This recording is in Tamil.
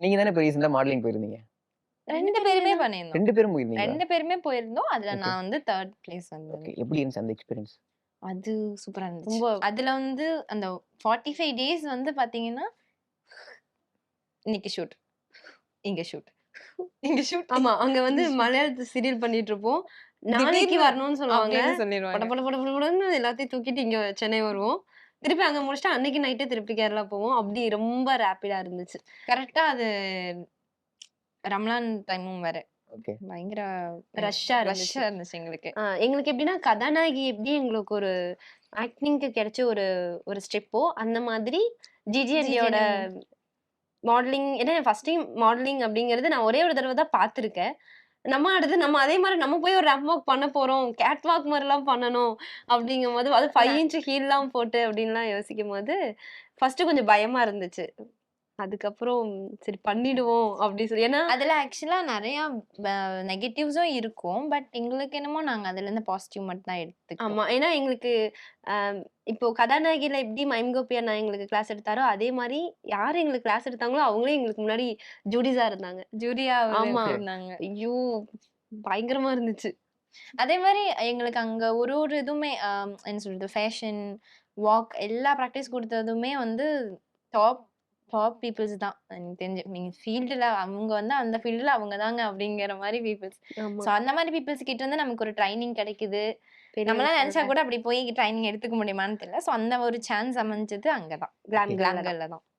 நீங்க தானே இப்ப ரீசென்ட்டா மாடலிங் போயிருந்தீங்க. 2 பேருமே பண்ணியிருந்தோம். 2 பேரும் போயிருந்தீங்களா? 2 பேருமே போயிருந்தோம். அதுல ஓகே, நான் வந்து 3 பிளேஸ் ஓகே. வந்தேன். எப்படி இருந்துச்சு அந்த எக்ஸ்பீரியன்ஸ்? அது சூப்பரா இருந்துச்சு. ரொம்ப அதுல வந்து அந்த 45 டேஸ் வந்து பாத்தீங்கன்னா, இன்னைக்கு ஷூட், இங்க ஷூட், இங்க ஷூட். ஆமா. அங்க வந்து மலையாளத்துல சீரியல் பண்ணிட்டு இருப்போம். நாளைக்கு திடீர்னு வரணும்னு சொல்லுவாங்க. அப்படின்னு பட சொல்லிருவாங்க. பட பட படன்னு எல்லாத்தையும் தூக்கிட்டு இங்க சென்னை வருவோம். திருப்பி அங்க முடிச்சுட்டு அன்னைக்கு நைட்டே திருப்பி கேரளா போவோம். அப்படி ரொம்ப ரேப்பிடா இருந்துச்சு. கரெக்ட்டா அது ரமலான் டைமும் வேற. ஓகே. பயங்கர ரஷ்ஷா இருந்துச்சு. ரஷ்ஷா இருந்துச்சு எங்களுக்கு. எங்களுக்கு எப்படின்னா, கதாநாயகி எப்படி எங்களுக்கு ஒரு ஆக்டிங்க்கு கிடைச்ச ஒரு ஒரு ஸ்டெப்போ, அந்த மாதிரி ஜிஜி ஆண்டியோட மாடலிங் ஏன்னா ஃபர்ஸ்ட் டைம் மாடலிங் அப்படிங்கிறது நான் ஒரே ஒரு தடவ தான் பார்த்துருக்கேன். அடுத்து நம்ம அதே மாரி நம்ம போய் ஒரு ரேம்ப் வாக் பண்ண போறோம். கேட் வாக் மாரிலாம் பண்ணணும் அப்படிங்கும்போது, அதுவும் 5 இன்ச் ஹீல்லாம் போட்டு அப்படின்லாம் யோசிக்கும்போது, ஃபர்ஸ்ட்டு கொஞ்சம் பயமா இருந்துச்சு. அதுக்கப்புறம் சரி பண்ணிடுவோம் அப்படி சொல்லி ஏன்னா அதுல ஆக்சுவலா நெறைய நெகட்டிவ்ஸும் இருக்கும். பட் எங்களுக்கு என்னமோ நாங்க அதுலருந்து பாசிட்டிவ் மட்டும் தான் எடுத்துக்கிட்டோம். ஆமா. ஏன்னா எங்களுக்கு அ இப்போ கதாநாயகில எப்படி மைம்கோபி அண்ணா எங்களுக்கு கிளாஸ் எடுத்தாரோ, அதே மாரி யார் எங்களுக்கு கிளாஸ் எடுத்தாங்களோ, அவங்களே எங்களுக்கு முன்னாடி ஜூடிஸா இருந்தாங்க. ஜூரியா ஆமா. இருந்தாங்க. ஐயோ! பயங்கரமா இருந்துச்சு. அதே மாரி எங்களுக்கு அங்க ஒரு ஒரு இதுவுமே என்ன சொல்றது ஃபேஷன், வாக் எல்லா பிராக்டிஸ் குடுத்ததுமே வந்து டாப் டாப் பீப்பிள்ஸ் தான். எனக்கு தெரிஞ்சு. நீங்க ஃபீல்டுல அவங்க வந்து அந்த ஃபீல்டுல அவங்க தாங்க அப்படிங்கிற மாரி பீப்பிள்ஸ். ஆமா. ஸோ அந்த மாரி பீப்பிள்ஸ் கிட்ட இருந்து நமக்கு ஒரு ட்ரெய்னிங் கிடைக்குது. பெரிய நம்மலாம் விஷயம் நெனச்சா இல்ல. கூட அப்படி போய் ட்ரெய்னிங் எடுத்துக்க முடியுமான்னு தெரியல. ஸோ அந்த ஒரு சான்ஸ் அமைஞ்சது அங்க தான். கிளாம் கிளாம் கேர்ல்ல தான். கேர்ல்ல தான்.